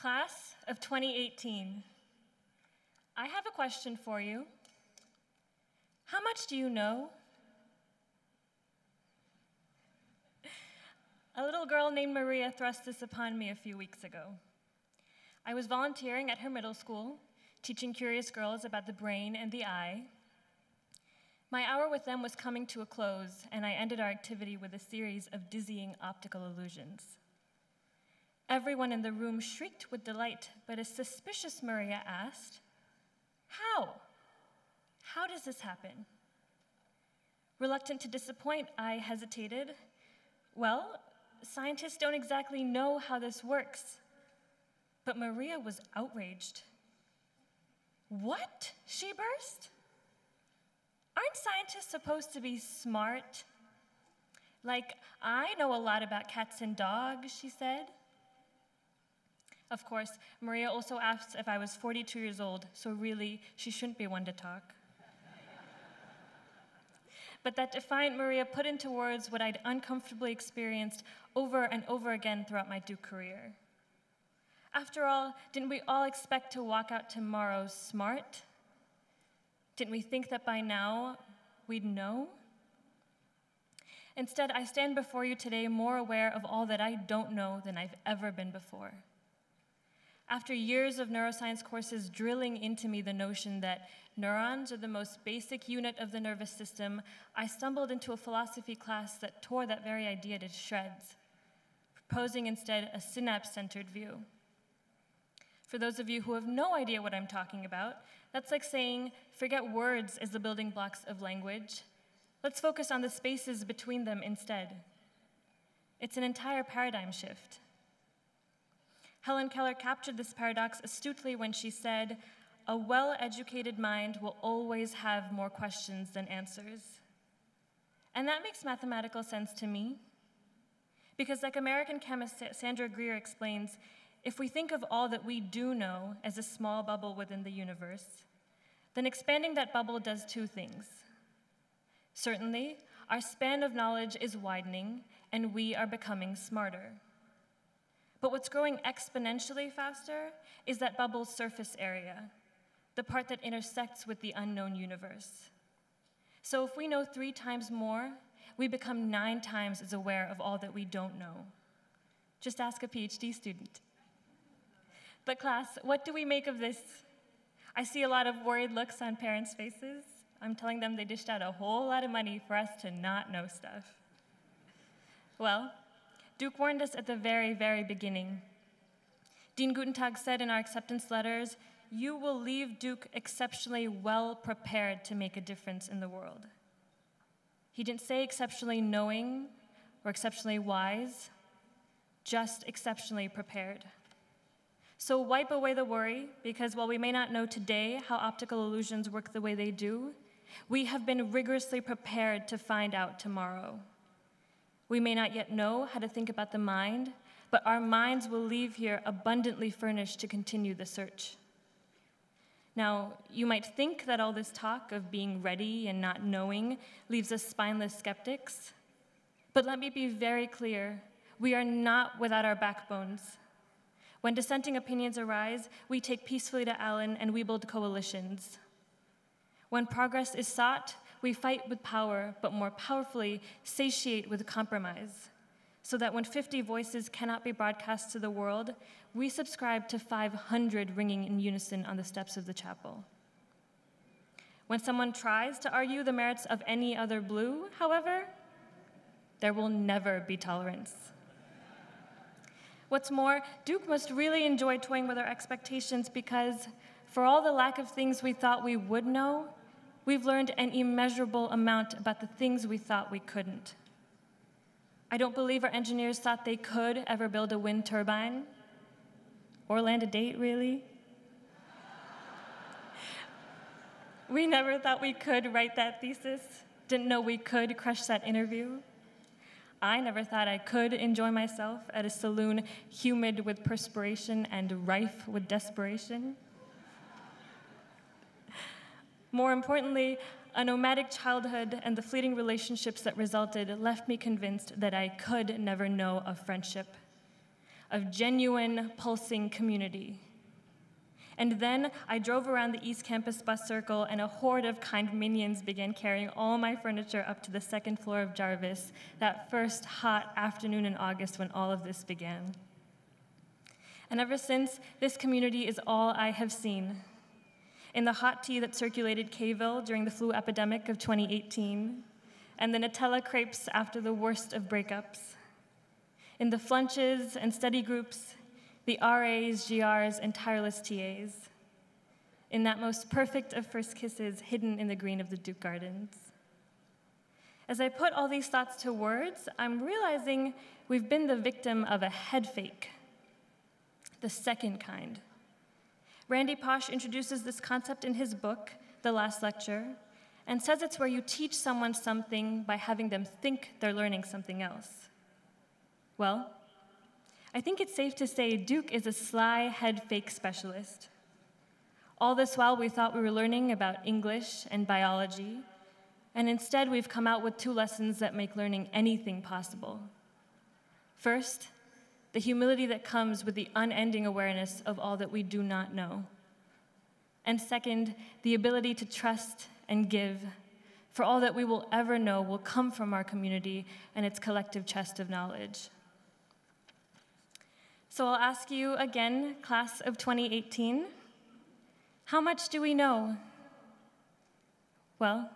Class of 2018, I have a question for you. How much do you know? A little girl named Maria thrust this upon me a few weeks ago. I was volunteering at her middle school, teaching curious girls about the brain and the eye. My hour with them was coming to a close, and I ended our activity with a series of dizzying optical illusions. Everyone in the room shrieked with delight, but a suspicious Maria asked, "How? How does this happen?" Reluctant to disappoint, I hesitated. Well, scientists don't exactly know how this works. But Maria was outraged. "What?" she burst. "Aren't scientists supposed to be smart? Like, I know a lot about cats and dogs," she said. Of course, Maria also asked if I was 42 years old, so really, she shouldn't be one to talk. But that defiant Maria put into words what I'd uncomfortably experienced over and over again throughout my Duke career. After all, didn't we all expect to walk out tomorrow smart? Didn't we think that by now we'd know? Instead, I stand before you today more aware of all that I don't know than I've ever been before. After years of neuroscience courses drilling into me the notion that neurons are the most basic unit of the nervous system, I stumbled into a philosophy class that tore that very idea to shreds, proposing instead a synapse-centered view. For those of you who have no idea what I'm talking about, that's like saying, forget words as the building blocks of language. Let's focus on the spaces between them instead. It's an entire paradigm shift. Helen Keller captured this paradox astutely when she said, "A well-educated mind will always have more questions than answers." And that makes mathematical sense to me. Because like American chemist Sandra Greer explains, if we think of all that we do know as a small bubble within the universe, then expanding that bubble does two things. Certainly, our span of knowledge is widening, and we are becoming smarter. But what's growing exponentially faster is that bubble's surface area, the part that intersects with the unknown universe. So if we know 3 times more, we become 9 times as aware of all that we don't know. Just ask a PhD student. But class, what do we make of this? I see a lot of worried looks on parents' faces. I'm telling them they dished out a whole lot of money for us to not know stuff. Well, Duke warned us at the very, very beginning. Dean Gutentag said in our acceptance letters, "You will leave Duke exceptionally well prepared to make a difference in the world." He didn't say exceptionally knowing or exceptionally wise, just exceptionally prepared. So wipe away the worry, because while we may not know today how optical illusions work the way they do, we have been rigorously prepared to find out tomorrow. We may not yet know how to think about the mind, but our minds will leave here abundantly furnished to continue the search. Now, you might think that all this talk of being ready and not knowing leaves us spineless skeptics, but let me be very clear, we are not without our backbones. When dissenting opinions arise, we take peacefully to Allen and we build coalitions. When progress is sought, we fight with power, but more powerfully, satiate with compromise, so that when 50 voices cannot be broadcast to the world, we subscribe to 500 ringing in unison on the steps of the chapel. When someone tries to argue the merits of any other blue, however, there will never be tolerance. What's more, Duke must really enjoy toying with our expectations because, for all the lack of things we thought we would know, we've learned an immeasurable amount about the things we thought we couldn't. I don't believe our engineers thought they could ever build a wind turbine or land a date, really. We never thought we could write that thesis, didn't know we could crush that interview. I never thought I could enjoy myself at a saloon humid with perspiration and rife with desperation. More importantly, a nomadic childhood and the fleeting relationships that resulted left me convinced that I could never know of friendship. of genuine, pulsing community. And then I drove around the East Campus bus circle, and a horde of kind minions began carrying all my furniture up to the second floor of Jarvis that first hot afternoon in August when all of this began. And ever since, this community is all I have seen. In the hot tea that circulated Kville during the flu epidemic of 2018, and the Nutella crepes after the worst of breakups. In the flunches and study groups, the RAs, GRs, and tireless TAs. In that most perfect of first kisses hidden in the green of the Duke Gardens. As I put all these thoughts to words, I'm realizing we've been the victim of a head fake, the second kind. Randy Pausch introduces this concept in his book, The Last Lecture, and says it's where you teach someone something by having them think they're learning something else. Well, I think it's safe to say Duke is a sly head fake specialist. All this while we thought we were learning about English and biology, and instead we've come out with 2 lessons that make learning anything possible. First, the humility that comes with the unending awareness of all that we do not know. And second, the ability to trust and give, for all that we will ever know will come from our community and its collective chest of knowledge. So I'll ask you again, class of 2018, how much do we know? Well,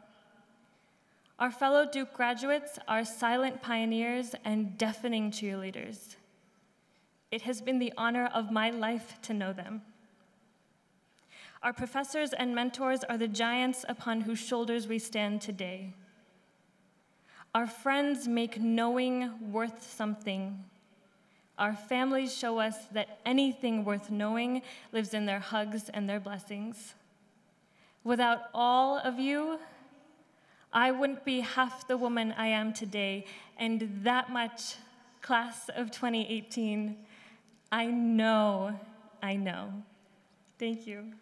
our fellow Duke graduates are silent pioneers and deafening cheerleaders. It has been the honor of my life to know them. Our professors and mentors are the giants upon whose shoulders we stand today. Our friends make knowing worth something. Our families show us that anything worth knowing lives in their hugs and their blessings. Without all of you, I wouldn't be half the woman I am today, and that much, class of 2018, I know. Thank you.